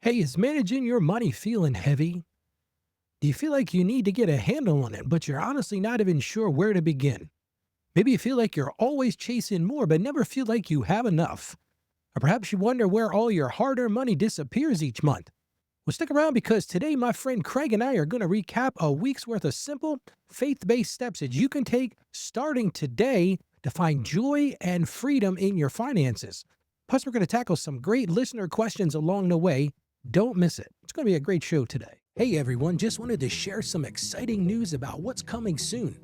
Hey, is managing your money feeling heavy? Do you feel like you need to get a handle on it, but you're honestly not even sure where to begin? Maybe you feel like you're always chasing more, but never feel like you have enough. Or perhaps you wonder where all your hard earned money disappears each month. Well, stick around because today my friend Craig and I are going to recap a week's worth of simple, faith based steps that you can take starting today to find joy and freedom in your finances. Plus, we're going to tackle some great listener questions along the way. Don't miss it. It's going to be a great show today. Hey everyone, just wanted to share some exciting news about what's coming soon.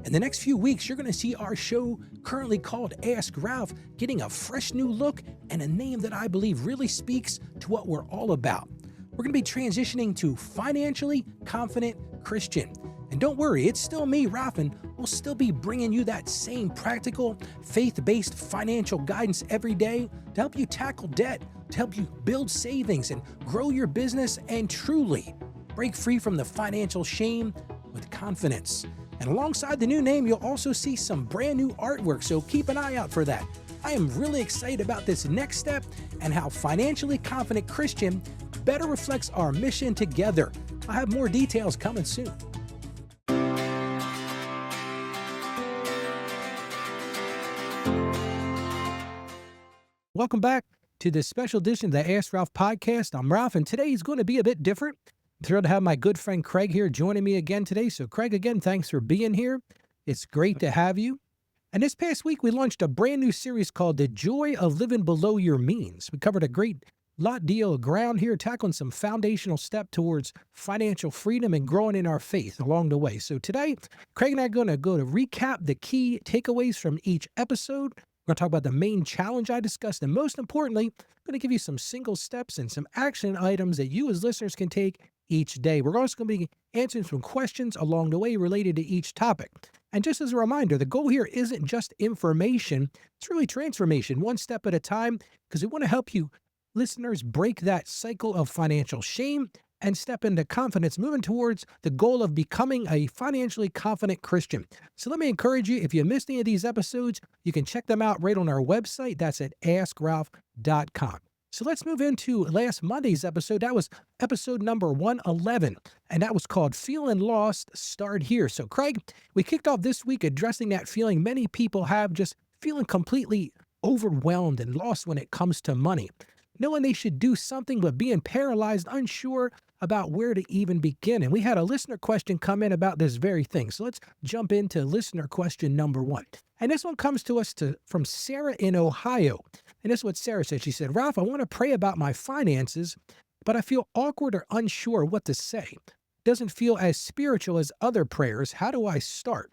In the next few weeks, you're going to see our show, currently called Ask Ralph, getting a fresh new look and a name that I believe really speaks to what we're all about. We're going to be transitioning to Financially Confident Christian. And don't worry, it's still me, Ralph, and we'll still be bringing you that same practical, faith-based financial guidance every day to help you tackle debt, to help you build savings and grow your business and truly break free from the financial shame with confidence. And alongside the new name, you'll also see some brand new artwork, so keep an eye out for that. I am really excited about this next step and how Financially Confident Christian better reflects our mission together. I'll have more details coming soon. Welcome back to this special edition of the Ask Ralph podcast. I'm Ralph, and today is going to be a bit different. I'm thrilled to have my good friend Craig here joining me again today. So, Craig, again, thanks for being here. It's great to have you. And this past week, we launched a brand new series called The Joy of Living Below Your Means. We covered a great deal of ground here, tackling some foundational step towards financial freedom and growing in our faith along the way. So today, Craig and I are going to go to recap the key takeaways from each episode. We're going to talk about the main challenge I discussed, and most importantly, I'm going to give you some single steps and some action items that you as listeners can take each day. We're also going to be answering some questions along the way related to each topic. And just as a reminder, the goal here isn't just information, it's really transformation, one step at a time, because we want to help you listeners break that cycle of financial shame and step into confidence, moving towards the goal of becoming a financially confident Christian. So let me encourage you, if you missed any of these episodes, you can check them out right on our website. That's at askralph.com. So let's move into last Monday's episode. That was episode number 111, and that was called Feeling Lost, Start Here. So Craig, we kicked off this week addressing that feeling many people have, just feeling completely overwhelmed and lost when it comes to money, knowing they should do something but being paralyzed, unsure about where to even begin. And we had a listener question come in about this very thing. So let's jump into listener question number one. And this one comes to us from Sarah in Ohio. And this is what Sarah said. She said, Ralph, I want to pray about my finances, but I feel awkward or unsure what to say. Doesn't feel as spiritual as other prayers. How do I start?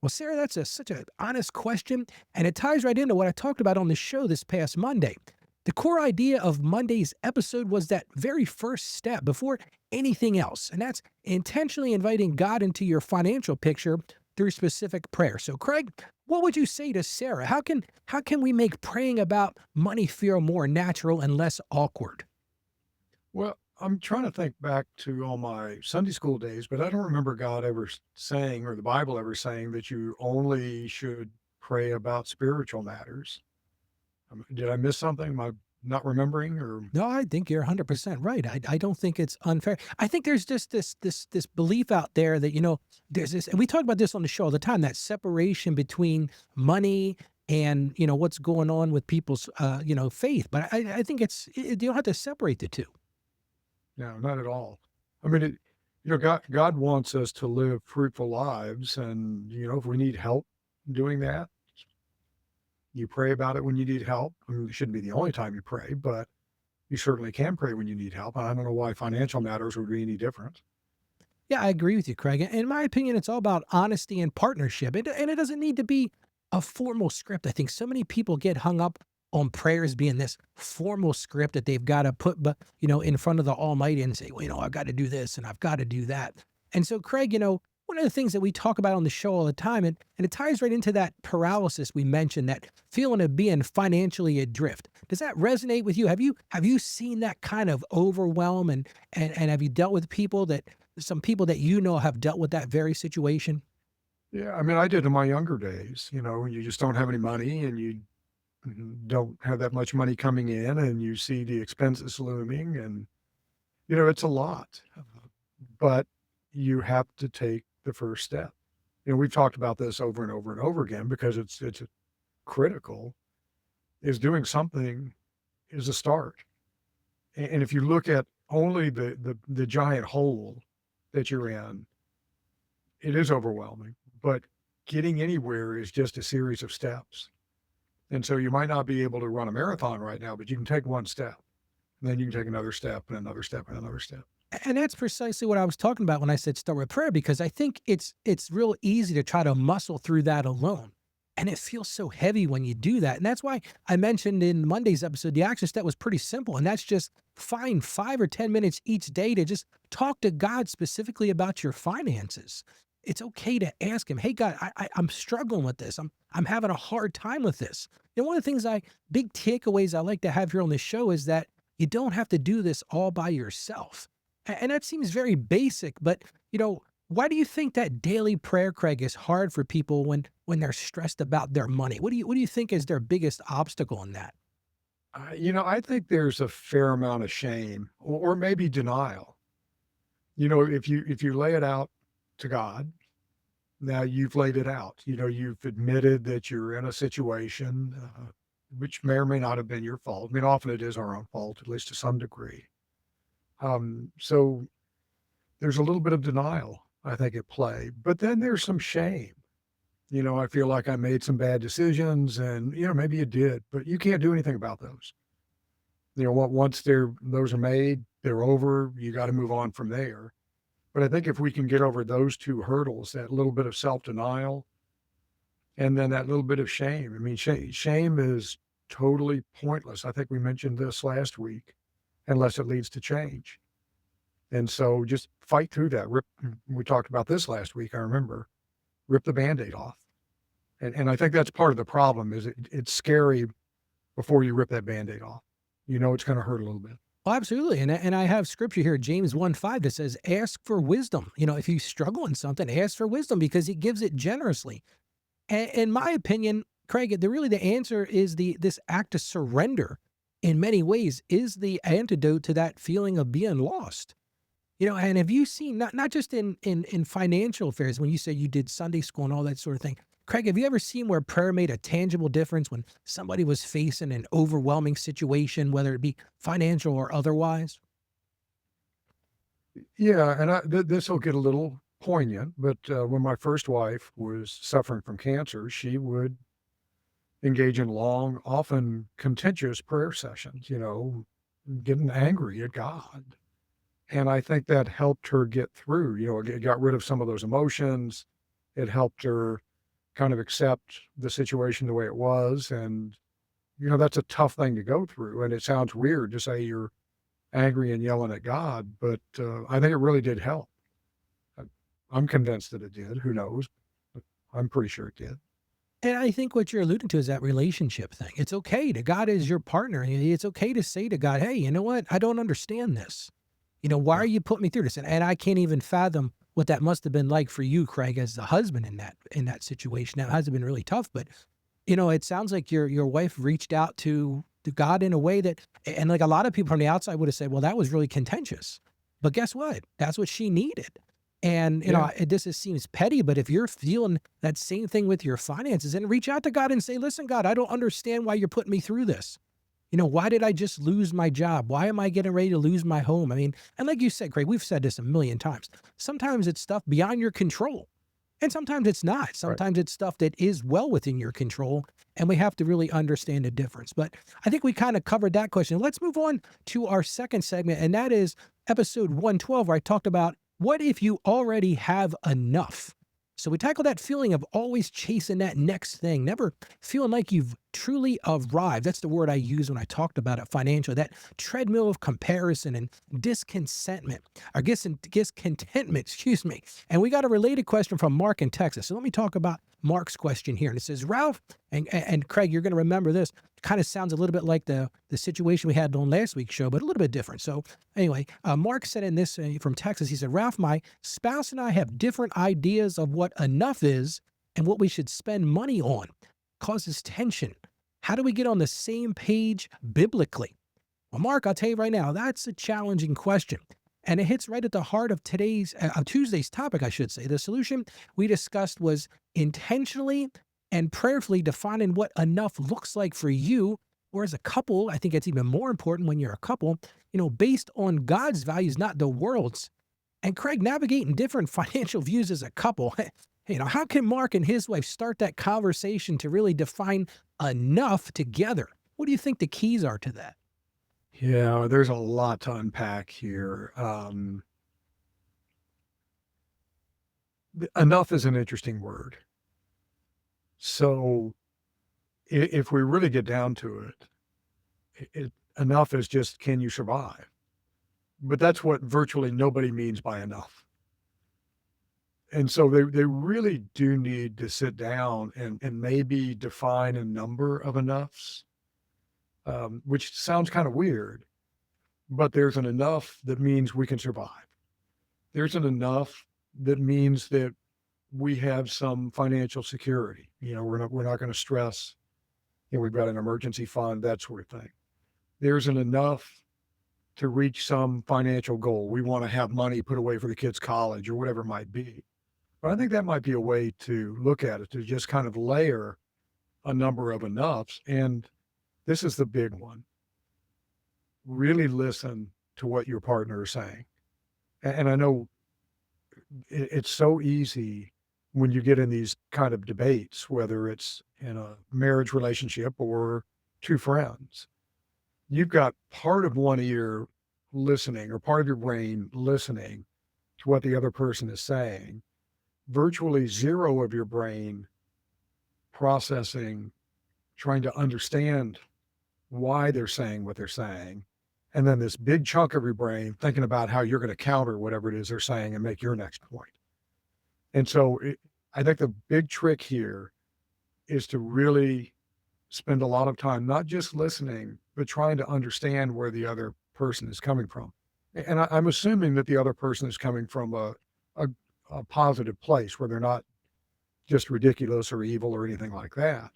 Well, Sarah, that's such an honest question, and it ties right into what I talked about on the show this past Monday. The core idea of Monday's episode was that very first step before anything else, and that's intentionally inviting God into your financial picture through specific prayer. So, Craig, what would you say to Sarah? How can we make praying about money feel more natural and less awkward? Well, I'm trying to think back to all my Sunday school days, but I don't remember God ever saying or the Bible ever saying that you only should pray about spiritual matters. Did I miss something? Am I not remembering or No, I think you're 100% right. I don't think it's unfair. I think there's just this belief out there that, there's this, and we talk about this on the show all the time, that separation between money and, what's going on with people's, faith. But I think you don't have to separate the two. no, not at all. I mean, God wants us to live fruitful lives, and if we need help doing that, you pray about it when you need help. I mean, it shouldn't be the only time you pray, but you certainly can pray when you need help. I don't know why financial matters would be any different. Yeah, I agree with you, Craig. In my opinion, it's all about honesty and partnership. And it doesn't need to be a formal script. I think so many people get hung up on prayers being this formal script that they've got to put, in front of the Almighty and say, well, I've got to do this and I've got to do that. And so, Craig, one of the things that we talk about on the show all the time, and it ties right into that paralysis we mentioned, that feeling of being financially adrift. Does that resonate with you? Have you seen that kind of overwhelm, and have you dealt with some people that have dealt with that very situation? Yeah, I mean, I did in my younger days, when you just don't have any money and you don't have that much money coming in and you see the expenses looming, and It's a lot, but you have to take the first step. We've talked about this over and over and over again because it's critical, is doing something is a start. And if you look at only the giant hole that you're in, it is overwhelming, but getting anywhere is just a series of steps. And so you might not be able to run a marathon right now, but you can take one step, and then you can take another step and another step and another step. And that's precisely what I was talking about when I said start with prayer, because I think it's real easy to try to muscle through that alone. And it feels so heavy when you do that. And that's why I mentioned in Monday's episode, the action step was pretty simple. And that's just find 5 or 10 minutes each day to just talk to God specifically about your finances. It's okay to ask him, hey God, I'm struggling with this. I'm having a hard time with this. One of the things big takeaways I like to have here on this show is that you don't have to do this all by yourself. And that seems very basic, but why do you think that daily prayer, Craig, is hard for people when they're stressed about their money? What do you think is their biggest obstacle in that? I think there's a fair amount of shame or maybe denial. If you lay it out to God, now you've laid it out. You've admitted that you're in a situation which may or may not have been your fault. I mean, often it is our own fault, at least to some degree. So there's a little bit of denial, I think, at play, but then there's some shame. I feel like I made some bad decisions and, maybe you did, but you can't do anything about those. Once those are made, they're over, you got to move on from there. But I think if we can get over those two hurdles, that little bit of self-denial and then that little bit of shame. I mean, shame is totally pointless. I think we mentioned this last week, unless it leads to change. And so just fight through that. We talked about this last week, I remember. Rip the Band-Aid off. And I think that's part of the problem is it's scary before you rip that Band-Aid off. It's going to hurt a little bit. Oh, absolutely. And I have scripture here, James 1:5, that says, ask for wisdom. If you struggle in something, ask for wisdom because he gives it generously. And in my opinion, Craig, the answer is this act of surrender in many ways is the antidote to that feeling of being lost. And have you seen not just in financial affairs, when you say you did Sunday school and all that sort of thing, Craig, have you ever seen where prayer made a tangible difference when somebody was facing an overwhelming situation, whether it be financial or otherwise? Yeah, and this will get a little poignant, but when my first wife was suffering from cancer, she would engage in long, often contentious prayer sessions, getting angry at God. And I think that helped her get through, it got rid of some of those emotions. It helped her kind of accept the situation the way it was. And, that's a tough thing to go through. And it sounds weird to say you're angry and yelling at God, but I think it really did help. I- I'm convinced that it did. Who knows? But I'm pretty sure it did. And I think what you're alluding to is that relationship thing. It's okay to God is your partner. It's okay to say to God, hey, you know what? I don't understand this. Why Yeah. are you putting me through this? And I can't even fathom what that must have been like for you, Craig, as the husband in that situation. Now, it has been really tough, but it sounds like your wife reached out to God in a way that, and like a lot of people from the outside would have said, well, that was really contentious. But guess what? That's what she needed. And Yeah. seems petty, but if you're feeling that same thing with your finances, then reach out to God and say, listen, God, I don't understand why you're putting me through this. Why did I just lose my job? Why am I getting ready to lose my home? I mean, and like you said, Craig, we've said this a million times. Sometimes it's stuff beyond your control. And sometimes it's not. Right. Sometimes it's stuff that is well within your control. And we have to really understand the difference. But I think we kind of covered that question. Let's move on to our second segment. And that is episode 112, where I talked about what if you already have enough? So we tackle that feeling of always chasing that next thing, never feeling like you've truly arrived. That's the word I use when I talked about it financially, that treadmill of comparison and discontentment, or discontentment, excuse me. And we got a related question from Mark in Texas. So let me talk about Mark's question here. And it says, Ralph, and Craig, you're going to remember this, kind of sounds a little bit like the situation we had on last week's show, but a little bit different. So anyway, Mark said in this from Texas, he said, Ralph, my spouse and I have different ideas of what enough is and what we should spend money on. Causes tension. How do we get on the same page biblically? Well, Mark, I'll tell you right now, that's a challenging question. And it hits right at the heart of Tuesday's topic, I should say. The solution we discussed was intentionally and prayerfully defining what enough looks like for you or as a couple. I think it's even more important when you're a couple, based on God's values, not the world's. And Craig, navigating different financial views as a couple, how can Mark and his wife start that conversation to really define enough together? What do you think the keys are to that? Yeah, there's a lot to unpack here. Enough is an interesting word. So if we really get down to it, enough is just, can you survive? But that's what virtually nobody means by enough. And so they really do need to sit down and maybe define a number of enoughs, which sounds kind of weird, but there's an enough that means we can survive. There's an enough that means that we have some financial security. We're not going to stress, we've got an emergency fund, that sort of thing. There's an enough to reach some financial goal. We want to have money put away for the kids' college or whatever it might be. But I think that might be a way to look at it, to just kind of layer a number of enoughs. And this is the big one. Really listen to what your partner is saying. And I know it's so easy when you get in these kind of debates, whether it's in a marriage relationship or two friends. You've got part of one ear listening or part of your brain listening to what the other person is saying, virtually zero of your brain processing, trying to understand why they're saying what they're saying. And then this big chunk of your brain thinking about how you're going to counter whatever it is they're saying and make your next point. And so I think the big trick here is to really spend a lot of time, not just listening, but trying to understand where the other person is coming from. And I'm assuming that the other person is coming from a positive place where they're not just ridiculous or evil or anything like that.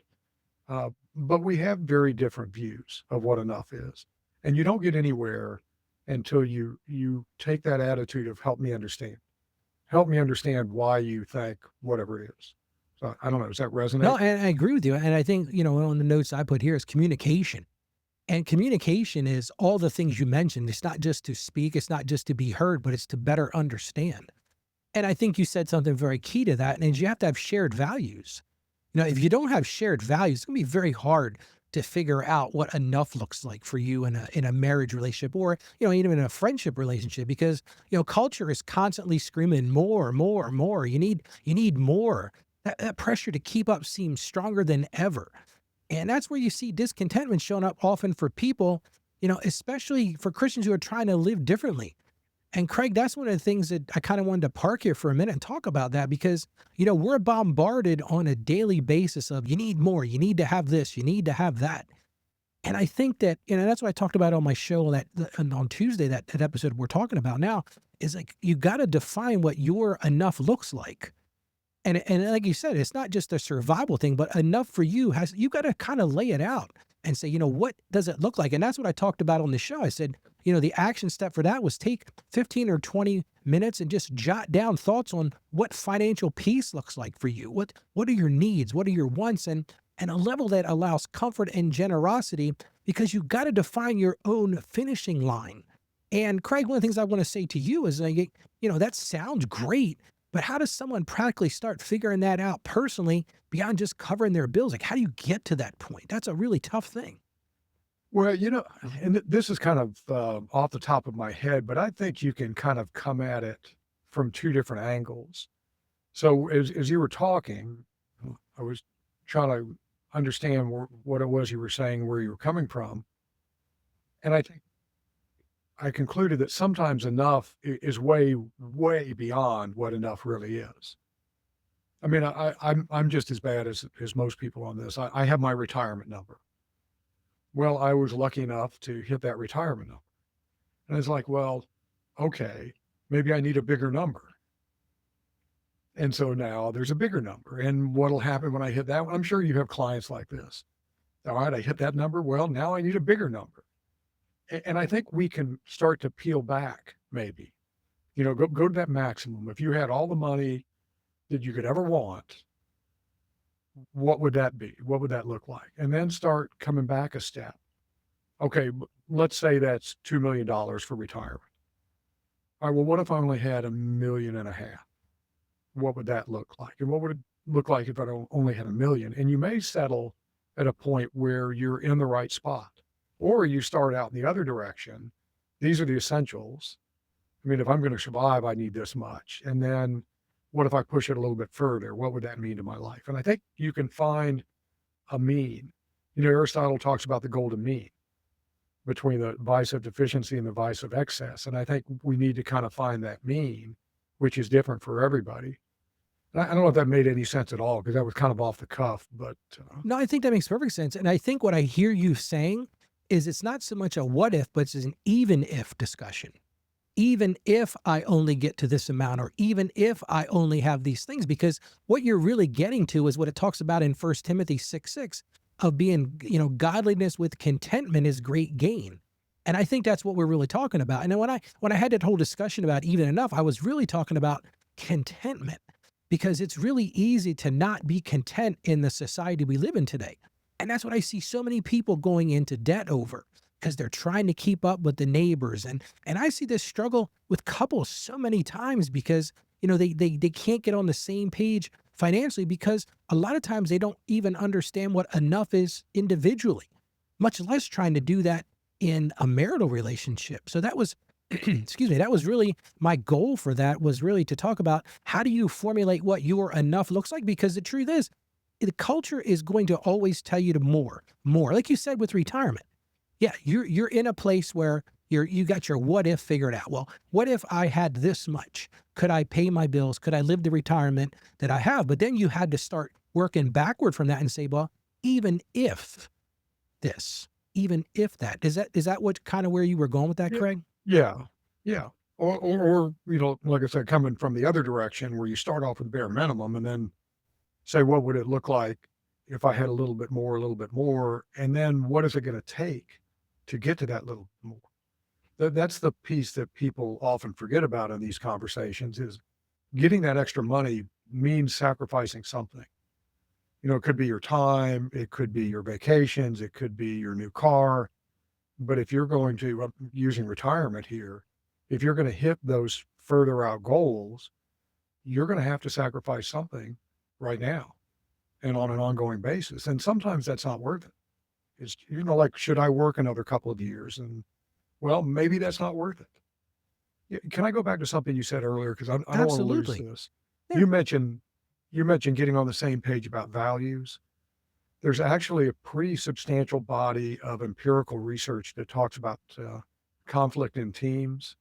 But we have very different views of what enough is. And you don't get anywhere until you take that attitude of help me understand. Help me understand why you think whatever it is. So I don't know, does that resonate? No, and I agree with you. And I think, on the notes I put here is communication. And communication is all the things you mentioned. It's not just to speak, it's not just to be heard, but it's to better understand. And I think you said something very key to that, and is you have to have shared values. If you don't have shared values, it's gonna be very hard to figure out what enough looks like for you in a marriage relationship or, even in a friendship relationship because, culture is constantly screaming more, more, more. You need more. That pressure to keep up seems stronger than ever. And that's where you see discontentment showing up often for people, especially for Christians who are trying to live differently. And Craig, that's one of the things that I kind of wanted to park here for a minute and talk about that because, we're bombarded on a daily basis of you need more, you need to have this, you need to have that. And I think that, that's what I talked about on my show on Tuesday, that episode we're talking about now is like, you got to define what your enough looks like. And like you said, it's not just a survival thing, but enough for you got to kind of lay it out and say, what does it look like? And that's what I talked about on the show. I said, the action step for that was take 15 or 20 minutes and just jot down thoughts on what financial peace looks like for you. What are your needs? What are your wants? And a level that allows comfort and generosity because you got to define your own finishing line. And Craig, one of the things I want to say to you is, like, that sounds great, but how does someone practically start figuring that out personally beyond just covering their bills? Like, how do you get to that point? That's a really tough thing. Well, and this is kind of off the top of my head, but I think you can kind of come at it from two different angles. So as you were talking, I was trying to understand what it was you were saying, where you were coming from. And I think I concluded that sometimes enough is way, way beyond what enough really is. I mean, I'm just as bad as most people on this. I have my retirement number. Well, I was lucky enough to hit that retirement number. And it's like, well, okay, maybe I need a bigger number. And so now there's a bigger number. And what'll happen when I hit that one? I'm sure you have clients like this. All right, I hit that number. Well, now I need a bigger number. And I think we can start to peel back maybe, go to that maximum. If you had all the money that you could ever want, what would that be? What would that look like? And then start coming back a step. Okay, let's say that's $2 million for retirement. All right, well, what if I only had 1.5 million? What would that look like? And what would it look like if I only had 1 million? And you may settle at a point where you're in the right spot, or you start out in the other direction. These are the essentials. I mean, if I'm going to survive, I need this much. And then what if I push it a little bit further? What would that mean to my life? And I think you can find a mean. Aristotle talks about the golden mean between the vice of deficiency and the vice of excess. And I think we need to kind of find that mean, which is different for everybody. And I don't know if that made any sense at all because that was kind of off the cuff, but No, I think that makes perfect sense. And I think what I hear you saying is it's not so much a what if, but it's an even if discussion. Even if I only get to this amount, or even if I only have these things, because what you're really getting to is what it talks about in 1 Timothy 6:6 of being, godliness with contentment is great gain. And I think that's what we're really talking about. And then when I had that whole discussion about even enough, I was really talking about contentment, because it's really easy to not be content in the society we live in today. And that's what I see so many people going into debt over, because they're trying to keep up with the neighbors. And I see this struggle with couples so many times because, they can't get on the same page financially, because a lot of times they don't even understand what enough is individually, much less trying to do that in a marital relationship. So that was excuse me, that was really my goal for that, was really to talk about how do you formulate what your enough looks like, because the truth is the culture is going to always tell you to more. Like you said with retirement. Yeah, you're in a place where you got your what if figured out. Well, what if I had this much? Could I pay my bills? Could I live the retirement that I have? But then you had to start working backward from that and say, well, even if this, even if that, is that what kind of where you were going with that, yeah, Craig? yeah, yeah. Or like I said, coming from the other direction where you start off with bare minimum and then say, what would it look like if I had a little bit more, and then what is it going to take to get to that little more? That's the piece that people often forget about in these conversations is getting that extra money means sacrificing something. It could be your time, it could be your vacations, it could be your new car. But if you're going to, using retirement here, if you're going to hit those further out goals, you're going to have to sacrifice something right now and on an ongoing basis. And sometimes that's not worth it. It's, like, should I work another couple of years? And well, maybe that's not worth it. Yeah, can I go back to something you said earlier? Because I don't want to lose Absolutely. this. Yeah. You mentioned you mentioned getting on the same page about values. There's actually a pretty substantial body of empirical research that talks about conflict in teams,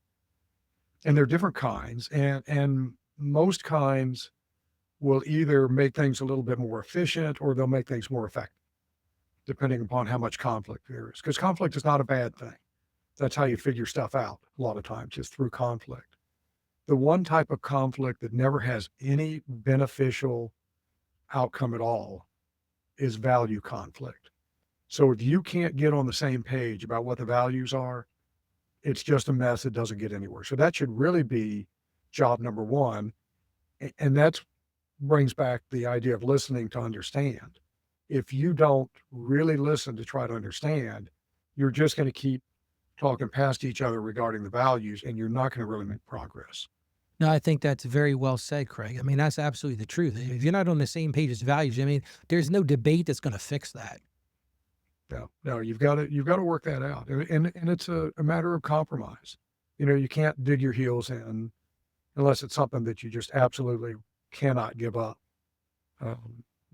and there are different kinds, and most kinds will either make things a little bit more efficient or they'll make things more effective, depending upon how much conflict there is. Because conflict is not a bad thing. That's how you figure stuff out a lot of times, just through conflict. The one type of conflict that never has any beneficial outcome at all is value conflict. So if you can't get on the same page about what the values are, it's just a mess that doesn't get anywhere. So that should really be job number one. And that brings back the idea of listening to understand. If you don't really listen to try to understand, you're just going to keep talking past each other regarding the values, and you're not going to really make progress. No, I think that's very well said, Craig. I mean, that's absolutely the truth. If you're not on the same page as values, I mean, there's no debate that's going to fix that. No, no, you've got to work that out, and it's a matter of compromise. You can't dig your heels in unless it's something that you just absolutely cannot give up.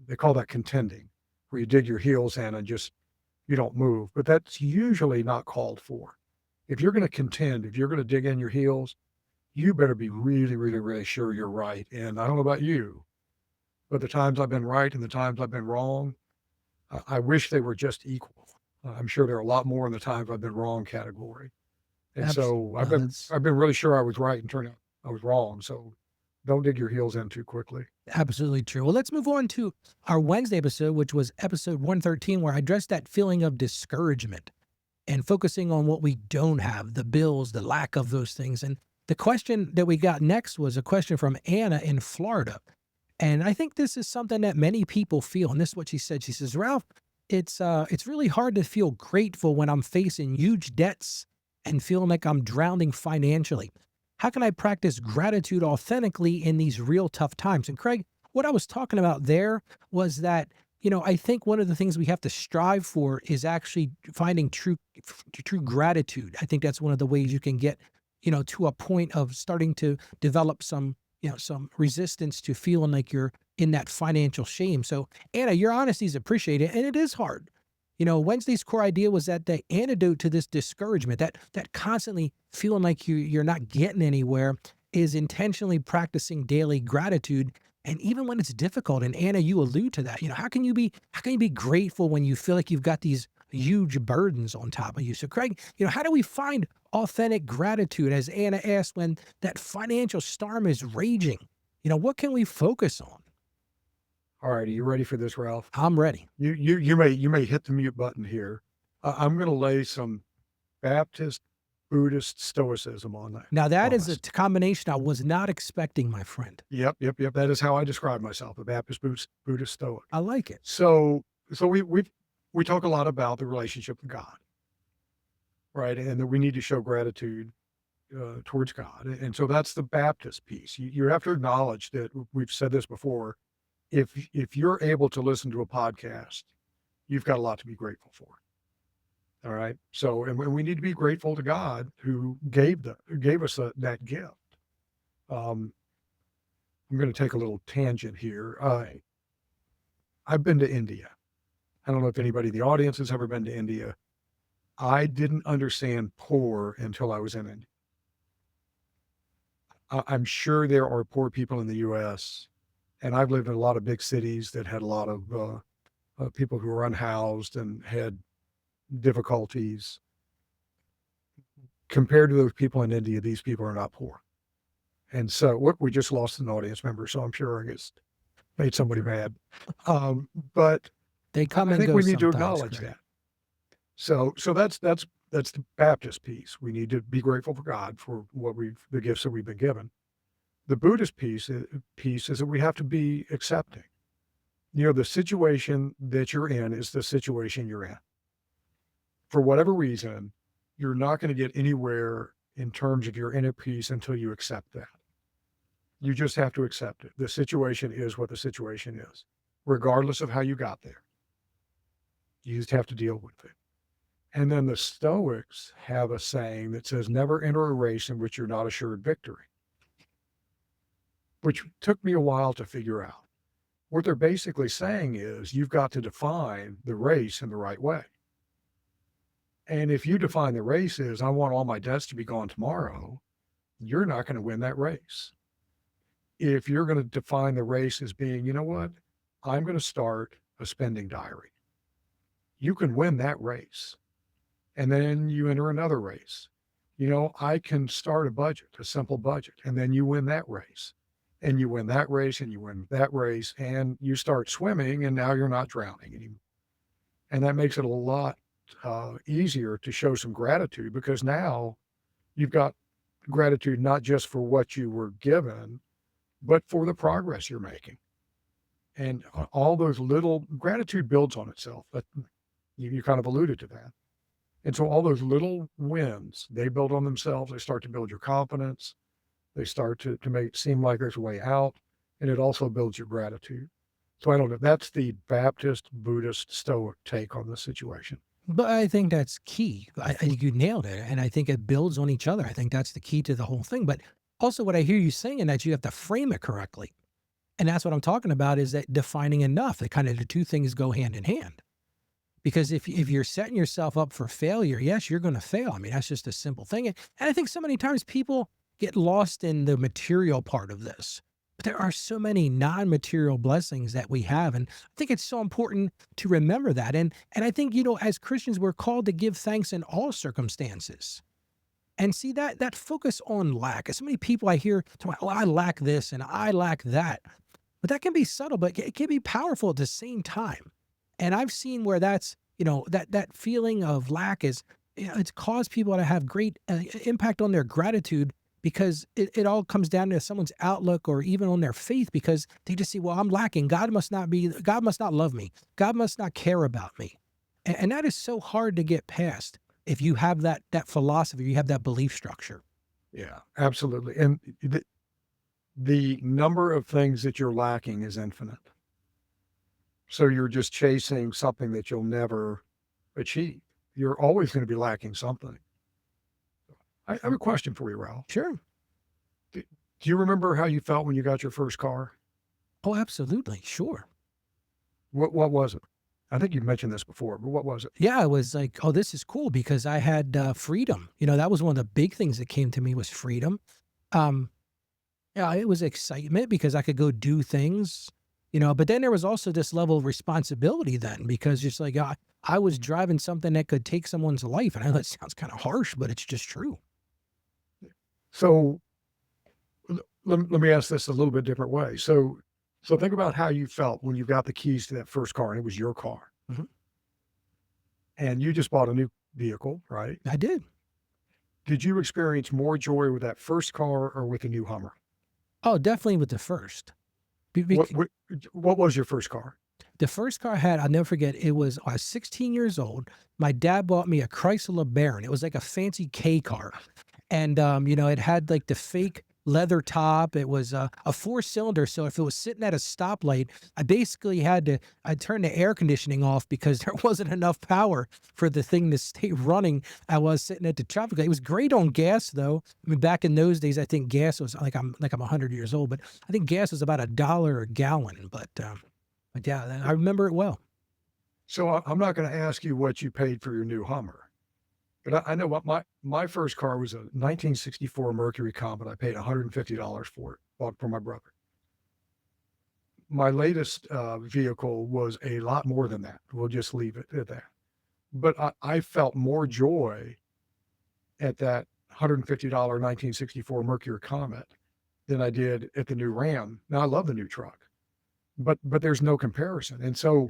They call that contending, where you dig your heels in and just you don't move. But that's usually not called for. If you're going to contend, if you're going to dig in your heels, you better be really, really, really sure you're right. And I don't know about you, but the times I've been right and the times I've been wrong, I wish they were just equal. I'm sure there are a lot more in the times I've been wrong category. And so I've No, been that's I've been really sure I was right and turned out I was wrong. So don't dig your heels in too quickly. absolutely true. Well, let's move on to our Wednesday episode, which was episode 113, where I addressed that feeling of discouragement. and focusing on what we don't have, the bills, the lack of those things. And the question that we got next was a question from Anna in Florida. And I think this is something that many people feel. And this is what she said. She says, Ralph, it's really hard to feel grateful when I'm facing huge debts and feeling like I'm drowning financially. How can I practice gratitude authentically in these real tough times? And Craig, what I was talking about there was that, I think one of the things we have to strive for is actually finding true gratitude. I think that's one of the ways you can get, to a point of starting to develop some resistance to feeling like you're in that financial shame. So, Anna, your honesty is appreciated, and it is hard. Wednesday's core idea was that the antidote to this discouragement, that constantly feeling like you're not getting anywhere, is intentionally practicing daily gratitude. And even when it's difficult, and Anna, you allude to that. How can you be grateful when you feel like you've got these huge burdens on top of you? So, Craig, how do we find authentic gratitude, as Anna asked, when that financial storm is raging? What can we focus on? All right, are you ready for this, Ralph? I'm ready. You may hit the mute button here. I'm going to lay some Baptist Buddhist stoicism Now, that on is a us. combination I was not expecting, my friend. Yep. That is how I describe myself, a Baptist Buddhist Stoic. I like it. So we talk a lot about the relationship with God, right? And that we need to show gratitude towards God. And so that's the Baptist piece. You have to acknowledge that we've said this before. If you're able to listen to a podcast, you've got a lot to be grateful for. All right. So, and we need to be grateful to God who gave us that gift. Um, I'm going to take a little tangent here. I've been to India. I don't know if anybody in the audience has ever been to India. I didn't understand poor until I was in India. I'm sure there are poor people in the U.S., and I've lived in a lot of big cities that had a lot of people who were unhoused and had difficulties. Compared to those people in India, these people are not poor. And so, look, we just lost an audience member, so I'm sure I just made somebody mad. But They come I and think go we need to sometimes, acknowledge Craig. that. So that's the Baptist piece. We need to be grateful for God for the gifts that we've been given. The Buddhist piece is that we have to be accepting. The situation that you're in is the situation you're in. For whatever reason, you're not going to get anywhere in terms of your inner peace until you accept that. You just have to accept it. The situation is what the situation is, regardless of how you got there. You just have to deal with it. And then the Stoics have a saying that says, never enter a race in which you're not assured victory, which took me a while to figure out. What they're basically saying is you've got to define the race in the right way. And if you define the race as, I want all my debts to be gone tomorrow, you're not going to win that race. If you're going to define the race as being, you know what, I'm going to start a spending diary, you can win that race. And then you enter another race. I can start a simple budget, and then you win that race. And you win that race, and you win that race, and you start swimming, and now you're not drowning anymore. And that makes it a lot easier to show some gratitude, because now you've got gratitude not just for what you were given, but for the progress you're making. And all those little gratitude builds on itself. But you kind of alluded to that. And so all those little wins, they build on themselves. They start to build your confidence. They start to make it seem like there's a way out. And it also builds your gratitude. So I don't know. That's the Baptist, Buddhist, Stoic take on the situation. But I think that's key. I think you nailed it. And I think it builds on each other. I think that's the key to the whole thing. But also what I hear you saying, that you have to frame it correctly. And that's what I'm talking about, is that defining enough. That kind of the two things go hand in hand. Because if you're setting yourself up for failure, yes, you're going to fail. I mean, that's just a simple thing. And I think so many times people get lost in the material part of this. But there are so many non-material blessings that we have. And I think it's so important to remember that. And I think, as Christians, we're called to give thanks in all circumstances. And see that focus on lack. So many people I hear talk about, well, I lack this and I lack that. But that can be subtle, but it can be powerful at the same time. And I've seen where that's, that feeling of lack is it's caused people to have great impact on their gratitude because it all comes down to someone's outlook or even on their faith because they just say, well, I'm lacking. God must not love me. God must not care about me. And that is so hard to get past if you have that philosophy, you have that belief structure. Yeah, absolutely. And the number of things that you're lacking is infinite. So you're just chasing something that you'll never achieve. You're always going to be lacking something. I have a question for you, Ralph. Sure. Do you remember how you felt when you got your first car? Oh, absolutely. Sure. What was it? I think you've mentioned this before, but what was it? Yeah, I was like, oh, this is cool because I had freedom. That was one of the big things that came to me was freedom. Um, Yeah, it was excitement because I could go do things, but then there was also this level of responsibility then because it's like I was driving something that could take someone's life. And I know that sounds kind of harsh, but it's just true. So let me ask this a little bit different way. So think about how you felt when you got the keys to that first car and it was your car Mhm. and you just bought a new vehicle, right? I did. Did you experience more joy with that first car or with the new Hummer? Oh, definitely with the first. What what what was your first car? The first car I had, I'll never forget, I was 16 years old. My dad bought me a Chrysler Baron. It was like a fancy K car. And, it had like the fake leather top. It was a four-cylinder. So if it was sitting at a stoplight, I turned the air conditioning off because there wasn't enough power for the thing to stay running. I was sitting at the traffic light. It was great on gas though. I mean, back in those days, I think gas was like I'm 100 years old, but I think gas was about $1 a gallon. But yeah, I remember it well. So I'm not going to ask you what you paid for your new Hummer, but I know what my first car was a 1964 Mercury Comet. I paid $150 for it, bought for my brother. My latest vehicle was a lot more than that. We'll just leave it at that. But I felt more joy at that $150 1964 Mercury Comet than I did at the new Ram. Now I love the new truck, but there's no comparison. And so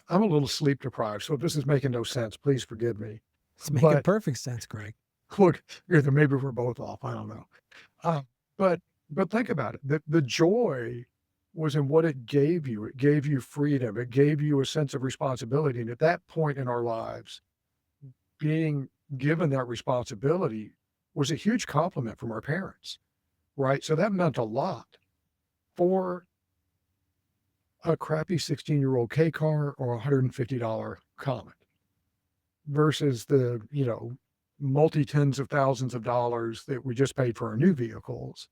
I'm a little sleep deprived. So if this is making no sense, please forgive me. It's making But perfect sense, Greg. look, either maybe we're both off. I don't know. Uh, but but think about it. The joy was in what it gave you. It gave you freedom. It gave you a sense of responsibility. And at that point in our lives, being given that responsibility was a huge compliment from our parents, right? So that meant a lot for a crappy 16-year-old K car or a $150 Comet versus the, multi tens of thousands of dollars that we just paid for our new vehicles.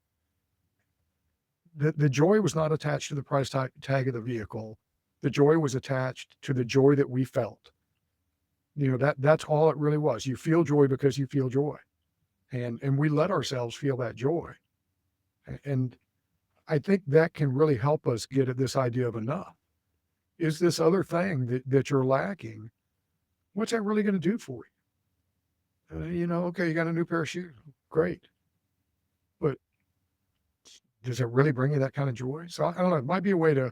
The joy was not attached to the price tag of the vehicle. The joy was attached to the joy that we felt. That's all it really was. You feel joy because you feel joy. And we let ourselves feel that joy. And I think that can really help us get at this idea of enough. Is this other thing that you're lacking? What's that really going to do for you? Okay, you got a new pair of shoes. Great. But does it really bring you that kind of joy? So I don't know. It might be a way to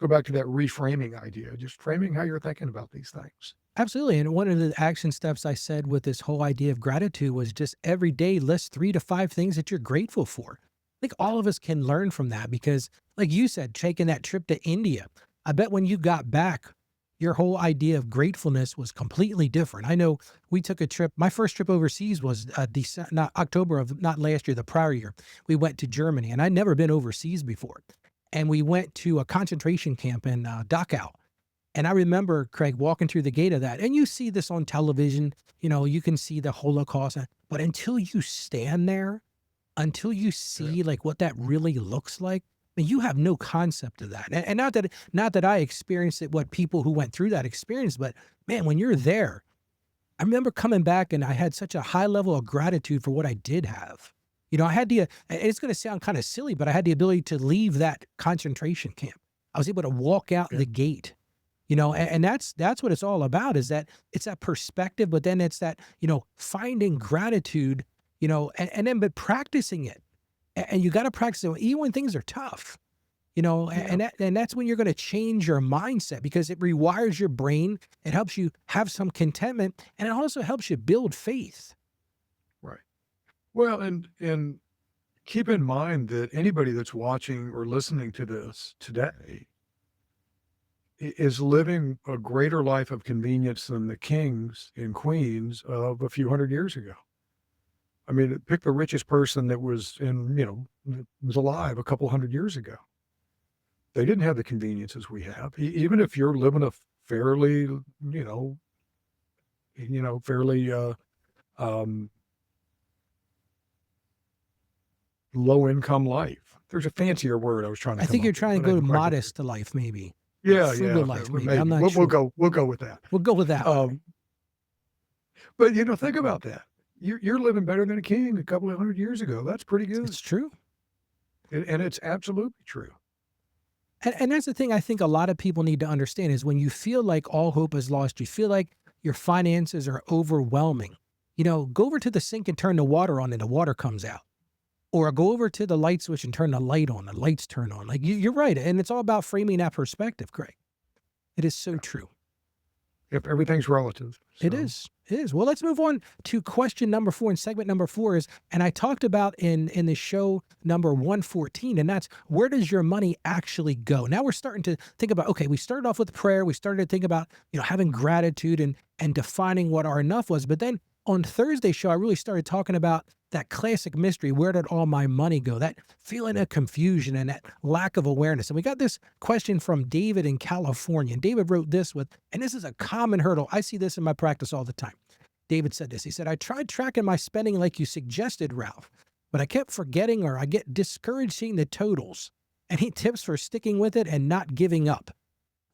go back to that reframing idea, just framing how you're thinking about these things. Absolutely. And one of the action steps I said with this whole idea of gratitude was just every day list 3 to 5 things that you're grateful for. I think all of us can learn from that because, like you said, taking that trip to India, I bet when you got back, your whole idea of gratefulness was completely different. I know we took a trip. My first trip overseas was not October of not last year, the prior year. We went to Germany, and I'd never been overseas before. And we went to a concentration camp in Dachau. And I remember, Craig, walking through the gate of that, and you see this on television, you can see the Holocaust, but until you stand there, until you Yeah. see like what that really looks like, I mean, you have no concept of that. And not that I experienced it, what people who went through that experience, but man, when you're there, I remember coming back and I had such a high level of gratitude for what I did have. I had it's going to sound kind of silly, but I had the ability to leave that concentration camp. I was able to walk out Yeah. the gate. And that's what it's all about is that it's that perspective, but then it's that, finding gratitude, and then but practicing it. And you got to practice it even when things are tough. Yeah. and that's when you're going to change your mindset because it rewires your brain. It helps you have some contentment, and it also helps you build faith. Right. Well, and keep in mind that anybody that's watching or listening to this today is living a greater life of convenience than the kings and queens of a few hundred years ago. I mean, pick the richest person that was was alive a couple hundred years ago. They didn't have the conveniences we have. Even if you're living a fairly, fairly um, low income life. There's a fancier word I was trying to I come think you're up with, trying to but I go to didn't quite get there. modest life, maybe, or Yeah, frugal yeah, life, maybe. I'm maybe not we'll sure. go with that. We'll go with that one. But think about that. You're living better than a king a couple of hundred years ago. That's pretty good, It's true. and it's absolutely true. And that's the thing I think a lot of people need to understand is when you feel like all hope is lost, you feel like your finances are overwhelming, go over to the sink and turn the water on and the water comes out. Or go over to the light switch and turn the light on, the lights turn on. Like you're right. And it's all about framing that perspective, Craig. It is so Yeah. true. If everything's relative, It so is. It is. Well, let's move on to question number 4. And segment number 4 is, and I talked about in the show number 114, and that's where does your money actually go? Now we're starting to think about, okay, we started off with prayer. We started to think about, having gratitude and defining what our enough was. But then on Thursday's show, I really started talking about that classic mystery. Where did all my money go? That feeling of confusion and that lack of awareness. And we got this question from David in California. And David wrote this and this is a common hurdle. I see this in my practice all the time. David said this. He said, I tried tracking my spending like you suggested, Ralph, but I kept forgetting or I get discouraged seeing the totals. Any tips for sticking with it and not giving up?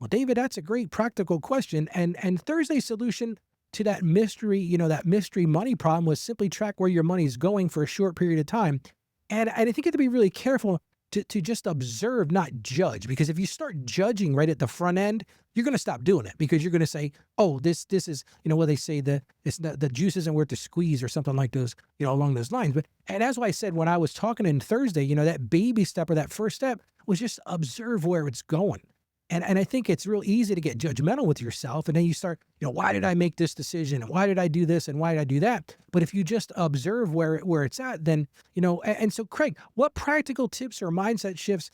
Well, David, that's a great practical question. And Thursday's solution to that mystery, that mystery money problem was simply track where your money is going for a short period of time. And I think you have to be really careful to just observe, not judge, because if you start judging right at the front end, you're going to stop doing it because you're going to say, oh, this is, what they say, the juice isn't worth the squeeze or something like those, along those lines. And as I said, when I was talking in Thursday, that baby step or that first step was just observe where it's going. And I think it's real easy to get judgmental with yourself. And then you start, why did I make this decision? And why did I do this? And why did I do that? But if you just observe where it's at, then, and so Craig, what practical tips or mindset shifts,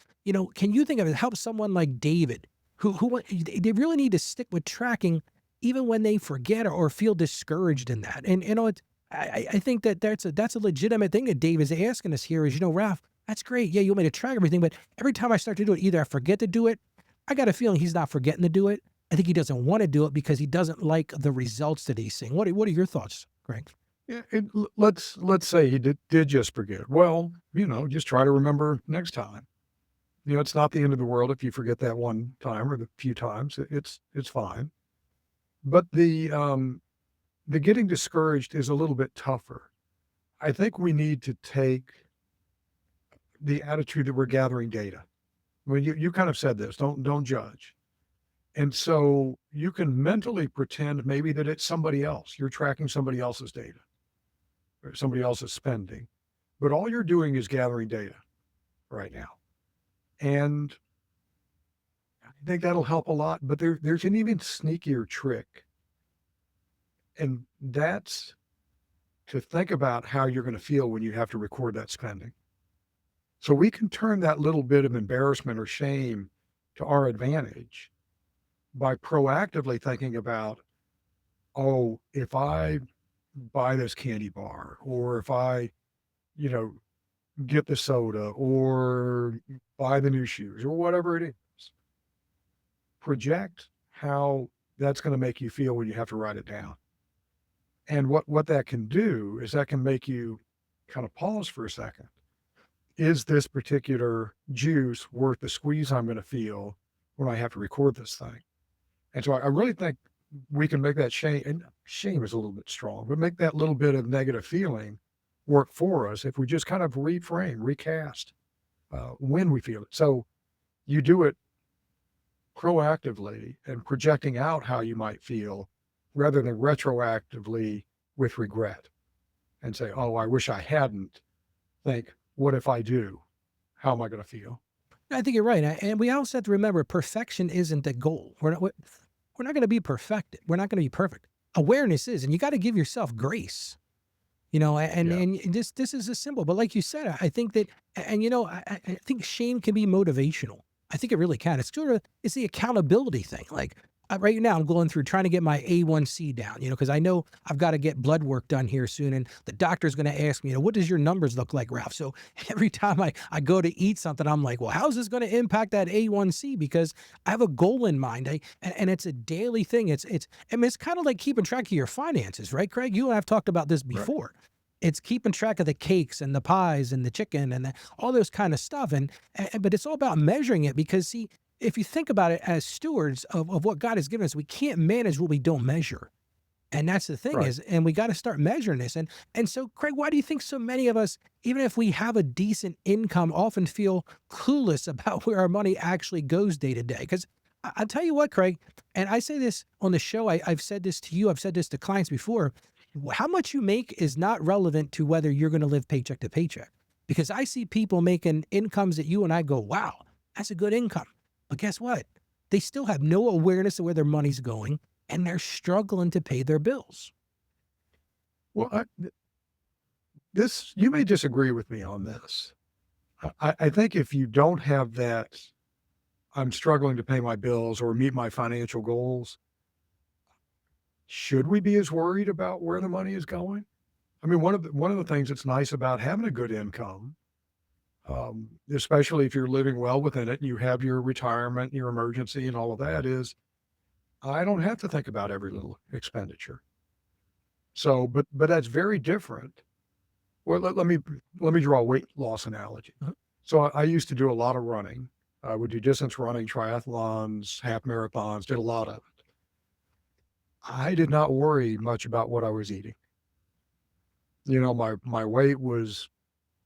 can you think of to help someone like David, who they really need to stick with tracking even when they forget or feel discouraged in that? And, I think that's a legitimate thing that Dave is asking us here is, Ralph, that's great. Yeah, you want me to track everything. But every time I start to do it, either I forget to do it. I got a feeling he's not forgetting to do it. I think he doesn't want to do it because he doesn't like the results that he's seeing. What are your thoughts, Greg? Yeah, let's say he did just forget. Well, just try to remember next time. It's not the end of the world if you forget that one time or the few times. It's fine. But the getting discouraged is a little bit tougher. I think we need to take the attitude that we're gathering data. Well, you kind of said this, don't judge. And so you can mentally pretend maybe that it's somebody else. You're tracking somebody else's data or somebody else's spending, but all you're doing is gathering data right now. And I think that'll help a lot, but there's an even sneakier trick. And that's to think about how you're going to feel when you have to record that spending. So we can turn that little bit of embarrassment or shame to our advantage by proactively thinking about, oh, if I buy this candy bar, or if I, you know, get the soda or buy the new shoes or whatever it is, project how that's going to make you feel when you have to write it down. And what that can do is that can make you kind of pause for a second. Is this particular juice worth the squeeze I'm going to feel when I have to record this thing? And so I really think we can make that shame, and shame is a little bit strong, but make that little bit of negative feeling work for us if we just kind of reframe, recast when we feel it. So you do it proactively and projecting out how you might feel rather than retroactively with regret and say, oh, I wish I hadn't. Think, what if I do? How am I going to feel? I think you're right, and we also have to remember perfection isn't the goal. We're not going to be perfected. We're not going to be perfect. Awareness is, and you got to give yourself grace. Yeah. And this is a symbol. But like you said, I think that, and I think shame can be motivational. I think it really can. It's the accountability thing. Like right now, I'm going through trying to get my A1C down. Because I know I've got to get blood work done here soon, and the doctor's going to ask me, what does your numbers look like, Ralph? So every time I go to eat something, I'm like, well, how's this going to impact that A1C? Because I have a goal in mind. And it's a daily thing. I mean, it's kind of like keeping track of your finances, right, Craig? You and I've talked about this Right. before. It's keeping track of the cakes and the pies and the chicken and all those kind of stuff. But it's all about measuring it because, see, if you think about it as stewards of what God has given us, we can't manage what we don't measure. And that's the thing Right. is, and we got to start measuring this. And so, Craig, why do you think so many of us, even if we have a decent income, often feel clueless about where our money actually goes day to day? Because I'll tell you what, Craig, and I say this on the show, I've said this to you, I've said this to clients before. How much you make is not relevant to whether you're going to live paycheck to paycheck. Because I see people making incomes that you and I go, wow, that's a good income. But guess what? They still have no awareness of where their money's going and they're struggling to pay their bills. Well, this you may disagree with me on this. I think if you don't have that, I'm struggling to pay my bills or meet my financial goals, should we be as worried about where the money is going? I mean, one of the things that's nice about having a good income, especially if you're living well within it and you have your retirement, your emergency, and all of that, is I don't have to think about every little expenditure. So, but that's very different. Well, let me draw a weight loss analogy. Uh, So I used to do a lot of running. I would do distance running, triathlons, half marathons, did a lot of it. I did not worry much about what I was eating. My weight was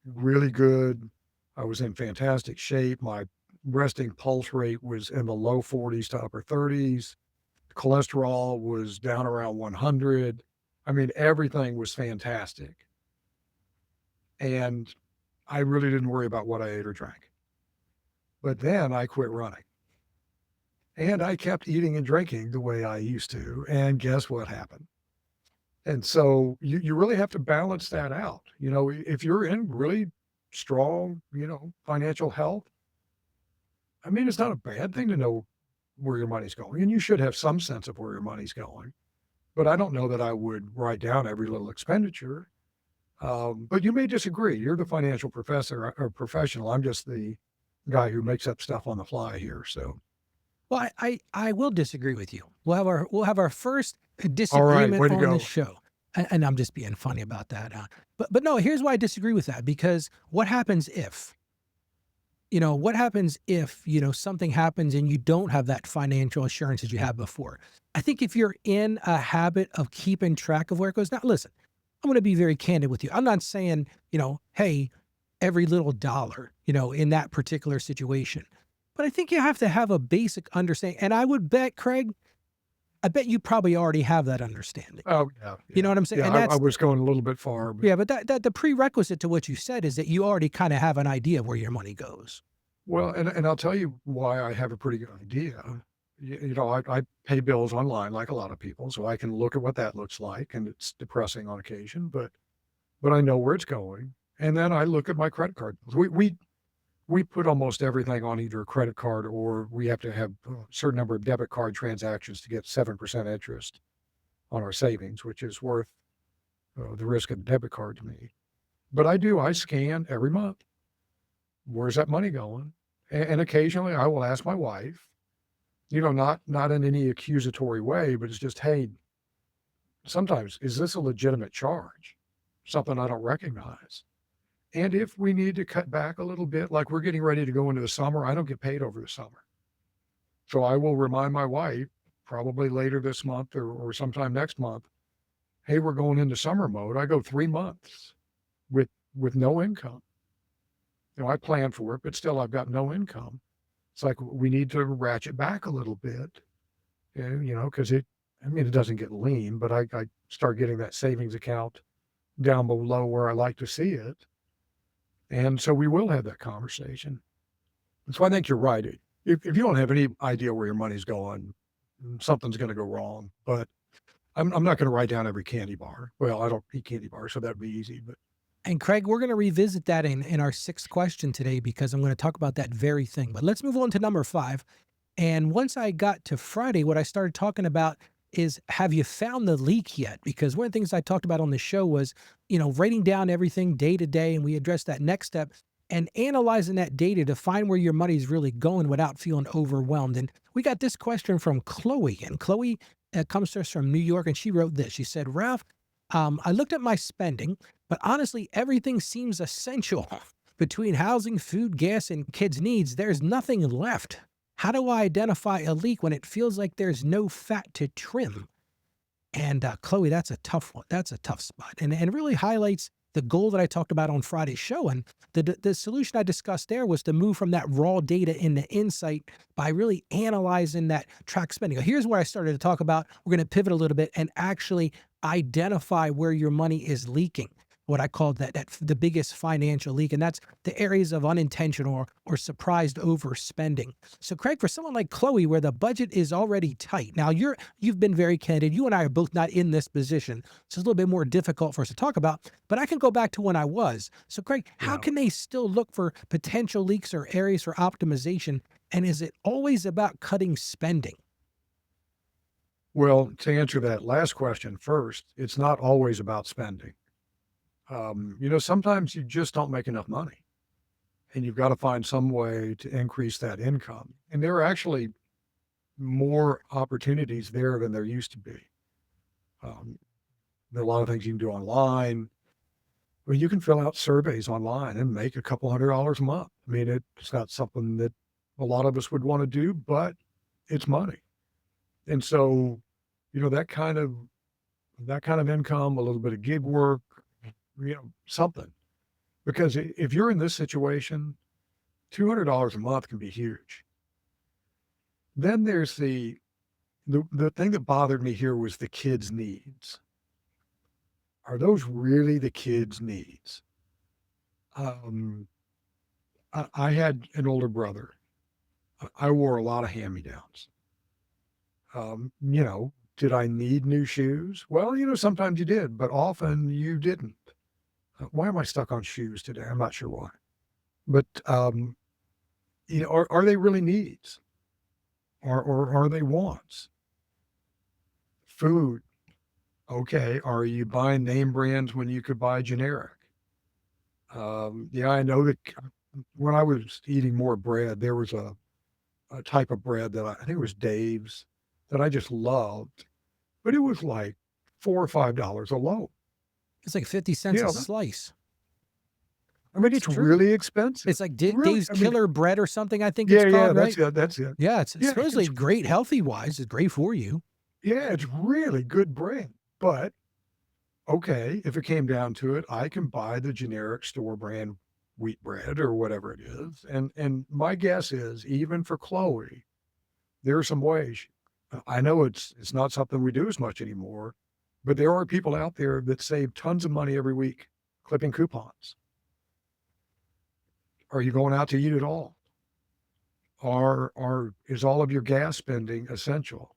really good. I was in fantastic shape. My resting pulse rate was in the low 40s to upper 30s. Cholesterol was down around 100. I mean, everything was fantastic. And I really didn't worry about what I ate or drank. But then I quit running and I kept eating and drinking the way I used to. And guess what happened? And so you really have to balance that out. If you're in really strong, financial health, I mean, it's not a bad thing to know where your money's going. And you should have some sense of where your money's going. But I don't know that I would write down every little expenditure. But you may disagree. You're the financial professor or professional. I'm just the guy who makes up stuff on the fly here. So, Well, I will disagree with you. We'll have our first all right, way disagreement to on this go. show. And I'm just being funny about that. But no, here's why I disagree with that. Because what happens if, something happens and you don't have that financial assurance as you had before? I think if you're in a habit of keeping track of where it goes, now listen, I'm going to be very candid with you. I'm not saying, hey, every little dollar, in that particular situation. But I think you have to have a basic understanding. And I would bet, Craig, I bet you probably already have that understanding. Oh, yeah, You know yeah. what I'm saying? Yeah, And I that's, was going a little bit far, but yeah, but that the prerequisite to what you said is that you already kind of have an idea of where your money goes. well, and I'll tell you why I have a pretty good idea. I pay bills online like a lot of people, so I can look at what that looks like, and it's depressing on occasion, but I know where it's going. And then I look at my credit card bills. We put almost everything on either a credit card or we have to have a certain number of debit card transactions to get 7% interest on our savings, which is worth the risk of a debit card to me. But I scan every month. Where's that money going? And occasionally I will ask my wife, not in any accusatory way, but it's just, hey, sometimes is this a legitimate charge? Something I don't recognize. And if we need to cut back a little bit, like we're getting ready to go into the summer, I don't get paid over the summer. So I will remind my wife probably later this month or sometime next month, hey, we're going into summer mode. I go 3 months with no income. I plan for it, but still I've got no income. It's like we need to ratchet back a little bit, because it doesn't get lean, but I start getting that savings account down below where I like to see it. And so we will have that conversation. So I think you're right. If you don't have any idea where your money's going, something's going to go wrong. But I'm not going to write down every candy bar. Well, I don't eat candy bars, so that'd be easy. But And Craig, we're going to revisit that in our sixth question today because I'm going to talk about that very thing. But let's move on to number five. And once I got to Friday, what I started talking about is, have you found the leak yet? Because one of the things I talked about on the show was, writing down everything day to day. And we addressed that next step and analyzing that data to find where your money's really going without feeling overwhelmed. And we got this question from Chloe. And Chloe comes to us from New York. And she wrote this. She said, Ralph, I looked at my spending, but honestly, everything seems essential. Between housing, food, gas, and kids' needs, there's nothing left. How do I identify a leak when it feels like there's no fat to trim? And Chloe, that's a tough one. That's a tough spot, and it really highlights the goal that I talked about on Friday's show. And the solution I discussed there was to move from that raw data into insight by really analyzing that track spending. Here's where I started to talk about. We're going to pivot a little bit and actually identify where your money is leaking. What I call that the biggest financial leak, and that's the areas of unintentional or surprised overspending. So, Craig, for someone like Chloe, where the budget is already tight, now you've been very candid. You and I are both not in this position, so it's a little bit more difficult for us to talk about. But I can go back to when I was. So, Craig, how yeah. can they still look for potential leaks or areas for optimization? And is it always about cutting spending? Well, to answer that last question first, it's not always about spending. Sometimes you just don't make enough money, and you've got to find some way to increase that income. And there are actually more opportunities there than there used to be. Um, there are a lot of things you can do online. Well, you can fill out surveys online and make a couple $100 a month. I mean, it's not something that a lot of us would want to do, but it's money. And so, that kind of income, a little bit of gig work, something. Because if you're in this situation, $200 a month can be huge. Then there's the thing that bothered me here was the kids' needs. Are those really the kids' needs? Um, I had an older brother. I wore a lot of hand-me-downs. Did I need new shoes? Well, sometimes you did, but often you didn't. Why am I stuck on shoes today? I'm not sure why. But are they really needs, or are they wants? Food. Okay. Are you buying name brands when you could buy generic? Yeah, I know that when I was eating more bread, there was a type of bread that I think it was Dave's that I just loved, but it was like $4 or $5 a loaf. It's like 50 cents You a know, slice. I mean, It's it's true. really expensive. It's like Really, Dave's I mean, Killer Bread or something, I think it's yeah, yeah, called, that's right? it, that's it. Yeah, it's Yeah, supposedly great healthy wise. It's great for you. it's really good bread, but okay, if it came down to it, I can buy the generic store brand wheat bread or whatever it is, and my guess is even for Chloe, there are some ways. I know it's not something we do as much anymore, but there are people out there that save tons of money every week clipping coupons. Are you going out to eat at all? Is all of your gas spending essential?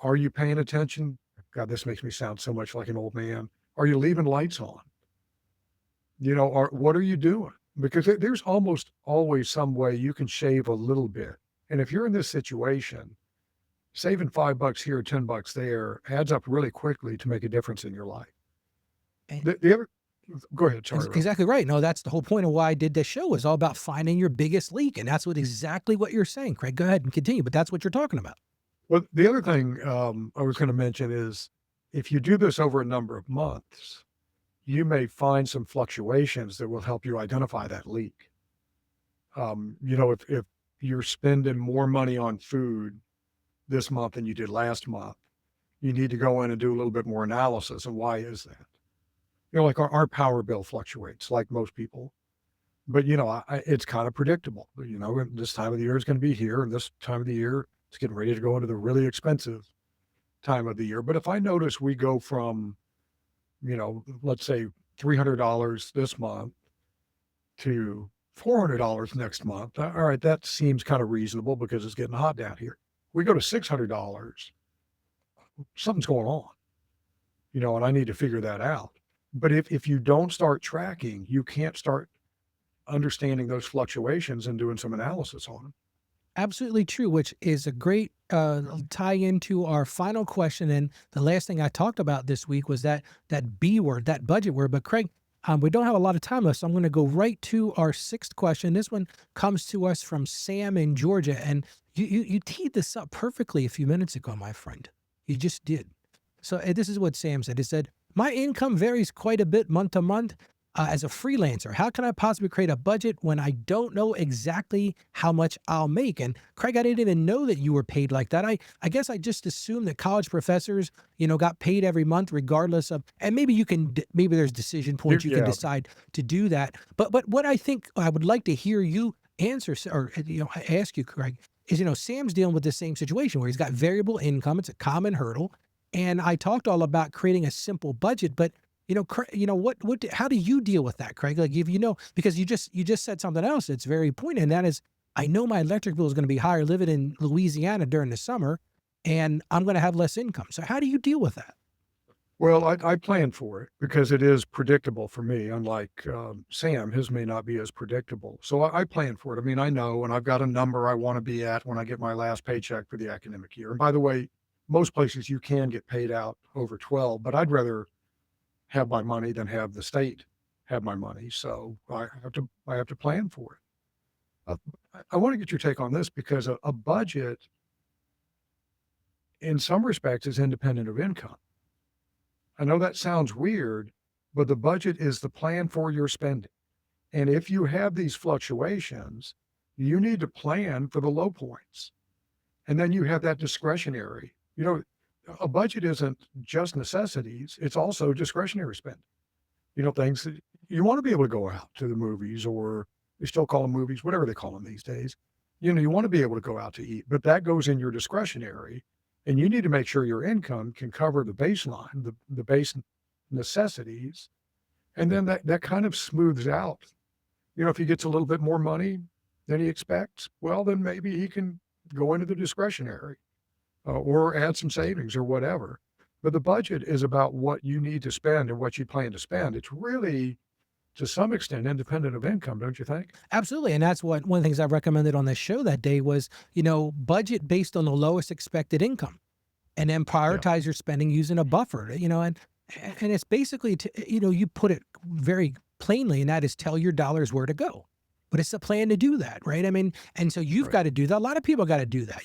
Are you paying attention? God, this makes me sound so much like an old man. Are you leaving lights on? What are you doing? Because there's almost always some way you can shave a little bit. And if you're in this situation, saving $5 here, $10 there adds up really quickly to make a difference in your life. And The other, go ahead. Sorry, Ralph. exactly right. No, that's the whole point of why I did this show, is all about finding your biggest leak. And that's exactly what you're saying, Craig. Go ahead and continue, but that's what you're talking about. Well, the other thing I was going to mention is if you do this over a number of months, you may find some fluctuations that will help you identify that leak. If you're spending more money on food this month than you did last month, you need to go in and do a little bit more analysis. And why is that? Like our power bill fluctuates like most people, but it's kind of predictable. This time of the year is going to be here, and this time of the year it's getting ready to go into the really expensive time of the year. But if I notice we go from, let's say $300 this month to $400 next month. All right, that seems kind of reasonable because it's getting hot down here. We go to $600, something's going on, and I need to figure that out. But if you don't start tracking, you can't start understanding those fluctuations and doing some analysis on them. Absolutely true, which is a great tie into our final question. And the last thing I talked about this week was that B word, that budget word. But Craig, we don't have a lot of time left, so I'm going to go right to our sixth question. This one comes to us from Sam in Georgia, and you teed this up perfectly a few minutes ago, my friend. You just did. So this is what Sam said. He said, "My income varies quite a bit month to month as a freelancer. How can I possibly create a budget when I don't know exactly how much I'll make?" And Craig, I didn't even know that you were paid like that. I guess I just assumed that college professors, got paid every month regardless of, and maybe you can, maybe there's decision points you can Yeah. decide to do that. But what I think I would like to hear you answer or, ask you, Craig, is, Sam's dealing with the same situation where he's got variable income. It's a common hurdle. And I talked all about creating a simple budget, but how do you deal with that, Craig? Like, if because you just said something else that's very poignant, and that is, I know my electric bill is going to be higher living in Louisiana during the summer, and I'm going to have less income. So how do you deal with that? Well, I plan for it because it is predictable for me. Unlike Sam, his may not be as predictable. So I plan for it. I mean, I know, and I've got a number I want to be at when I get my last paycheck for the academic year. And by the way, most places you can get paid out over 12, but I'd rather have my money than have the state have my money. So I have to plan for it. I want to get your take on this because a budget, in some respects, is independent of income. I know that sounds weird, but the budget is the plan for your spending. And if you have these fluctuations, you need to plan for the low points. And then you have that discretionary. A budget isn't just necessities, it's also discretionary spending. Things that you want to be able to go out to the movies, or they still call them movies, whatever they call them these days. You want to be able to go out to eat, but that goes in your discretionary. And you need to make sure your income can cover the baseline, the base necessities. And then that kind of smooths out. If he gets a little bit more money than he expects, well, then maybe he can go into the discretionary or add some savings or whatever. But the budget is about what you need to spend and what you plan to spend. It's really, to some extent, independent of income, don't you think? Absolutely. And that's what one of the things I recommended on this show that day was, budget based on the lowest expected income, and then Yeah, prioritize your spending using a buffer, and it's basically you put it very plainly, and that is tell your dollars where to go. But it's a plan to do that, right? I mean, and so you've right. got to do that. A lot of people got to do that.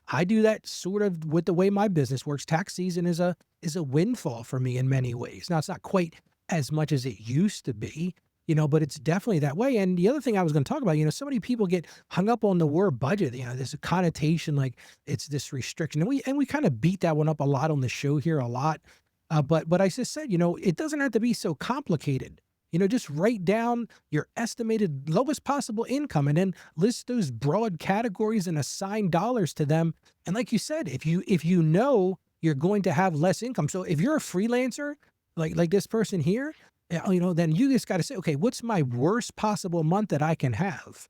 I do that sort of with the way my business works. Tax season is a windfall for me in many ways. Now it's not quite as much as it used to be, but it's definitely that way. And the other thing I was going to talk about, so many people get hung up on the word budget. There's a connotation like it's this restriction, and we kind of beat that one up a lot on the show here a lot. But I just said, it doesn't have to be so complicated. Just write down your estimated lowest possible income and then list those broad categories and assign dollars to them. And like you said, if you know you're going to have less income, so if you're a freelancer, like this person here, then you just got to say, okay, what's my worst possible month that I can have?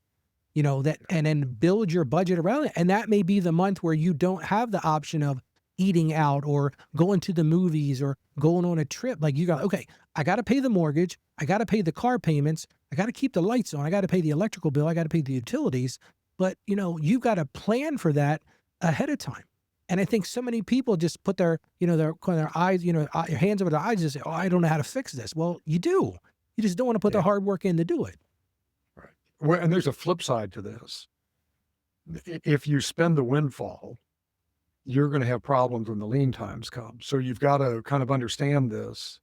And then build your budget around it. And that may be the month where you don't have the option of eating out or going to the movies or going on a trip. Like, okay, I got to pay the mortgage. I got to pay the car payments. I got to keep the lights on. I got to pay the electrical bill. I got to pay the utilities. But, you've got to plan for that ahead of time. And I think so many people just put their eyes, your hands over their eyes and say, "Oh, I don't know how to fix this." Well, you do. You just don't want to put the Yeah, hard work in to do it. right. Well, and there's a flip side to this. If you spend the windfall, you're going to have problems when the lean times come. So you've got to kind of understand this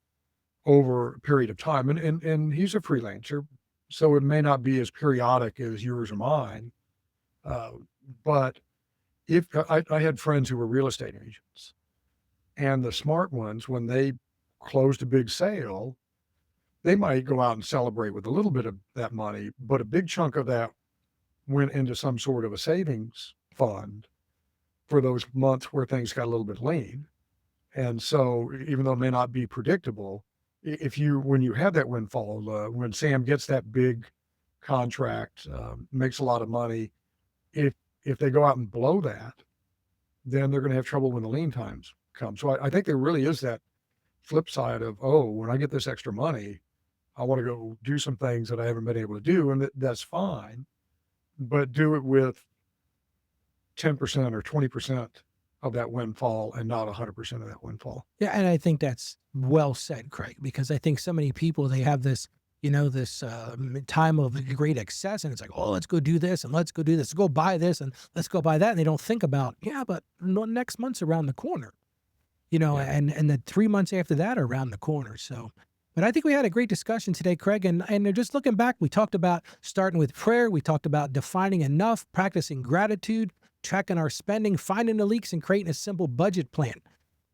over a period of time. And he's a freelancer, so it may not be as periodic as yours or mine. Uh, but if I had friends who were real estate agents, and the smart ones, when they closed a big sale, they might go out and celebrate with a little bit of that money, but a big chunk of that went into some sort of a savings fund for those months where things got a little bit lean. And so, even though it may not be predictable, if you when you have that windfall, when Sam gets that big contract, makes a lot of money. If they go out and blow that, then they're going to have trouble when the lean times come. So I think there really is that flip side of, oh, when I get this extra money, I want to go do some things that I haven't been able to do, and that's fine, but do it with 10% or 20% of that windfall and not 100% of that windfall. Yeah, and I think that's well said, Craig, because I think so many people, they have this, this time of great excess, and it's like, oh, let's go do this, and let's go do this, go buy this, and let's go buy that, and they don't think about, yeah, but next month's around the corner, Yeah. and the 3 months after that are around the corner. So, but I think we had a great discussion today, Craig, and just looking back, we talked about starting with prayer, we talked about defining enough, practicing gratitude, tracking our spending, finding the leaks, and creating a simple budget plan.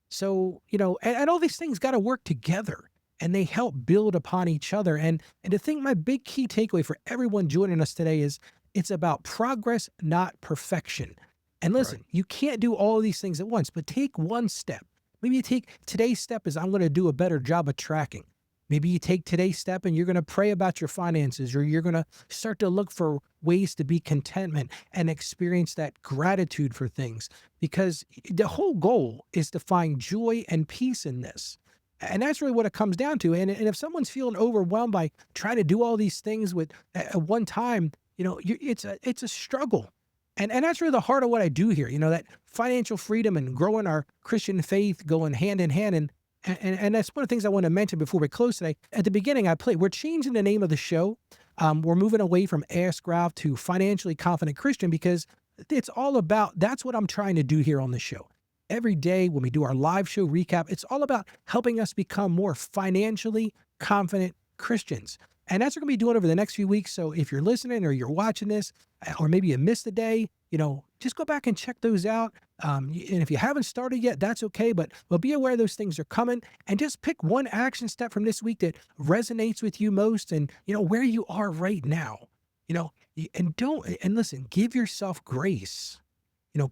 So, and all these things got to work together, and they help build upon each other. And I think my big key takeaway for everyone joining us today is it's about progress, not perfection. And listen, Right. you can't do all of these things at once, but take one step. Maybe you take today's step is I'm going to do a better job of tracking. Maybe you take today's step and you're going to pray about your finances, or you're going to start to look for ways to be contentment and experience that gratitude for things, because the whole goal is to find joy and peace in this. And that's really what it comes down to. And if someone's feeling overwhelmed by trying to do all these things at one time, it's a struggle. And that's really the heart of what I do here, that financial freedom and growing our Christian faith going hand in hand. And that's one of the things I want to mention before we close today. At the beginning, we're changing the name of the show. We're moving away from Ask Ralph to Financially Confident Christian, because it's all about, that's what I'm trying to do here on the show. Every day when we do our live show recap, it's all about helping us become more financially confident Christians. And that's what we're going to be doing over the next few weeks. So if you're listening or you're watching this, or maybe you missed a day, just go back and check those out. And if you haven't started yet, that's okay. But be aware those things are coming, and just pick one action step from this week that resonates with you most, and where you are right now. And listen, give yourself grace.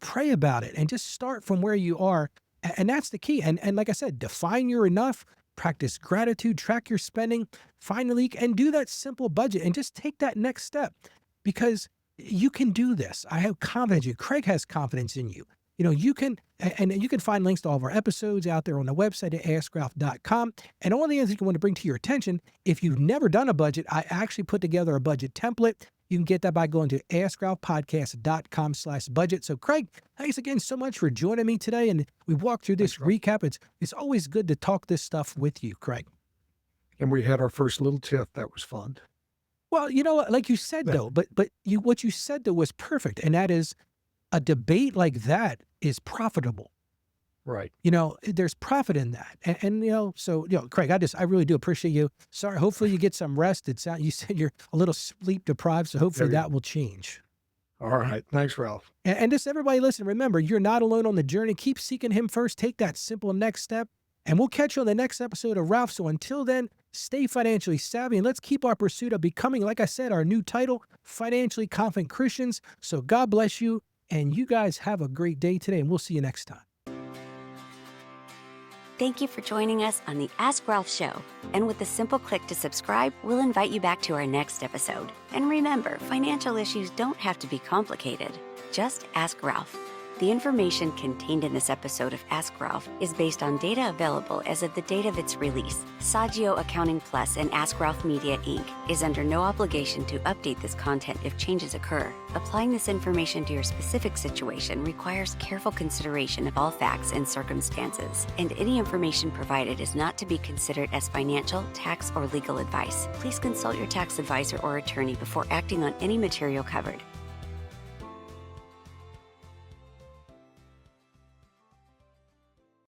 Pray about it and just start from where you are. And that's the key. And like I said, define your enough, practice gratitude, track your spending, find a leak, and do that simple budget, and just take that next step, because you can do this. I have confidence in you. Craig has confidence in you. You can, and you can find links to all of our episodes out there on the website at askralph.com. And all the things I want to bring to your attention, if you've never done a budget, I actually put together a budget template. You can get that by going to askralphpodcast.com/budget. So Craig, thanks again so much for joining me today. And we walked through this recap. It's always good to talk this stuff with you, Craig. And we had our first little tiff. That was fun. Well, like you said, though, but what you said, though, was perfect. And that is, a debate like that is profitable. Right. There's profit in that. And so, Craig, I really do appreciate you. Sorry. Hopefully you get some rest. You said you're a little sleep deprived, so hopefully that will change. All right. Thanks, Ralph. And just everybody listen, remember, you're not alone on the journey. Keep seeking him first. Take that simple next step, and we'll catch you on the next episode of Ralph. So until then, stay financially savvy, and let's keep our pursuit of becoming, like I said, our new title, Financially Confident Christians. So God bless you, and you guys have a great day today, and we'll see you next time. Thank you for joining us on the Ask Ralph Show. And with a simple click to subscribe, we'll invite you back to our next episode. And remember, financial issues don't have to be complicated. Just ask Ralph. The information contained in this episode of Ask Ralph is based on data available as of the date of its release. Saggio Accounting Plus and Ask Ralph Media, Inc. is under no obligation to update this content if changes occur. Applying this information to your specific situation requires careful consideration of all facts and circumstances, and any information provided is not to be considered as financial, tax, or legal advice. Please consult your tax advisor or attorney before acting on any material covered.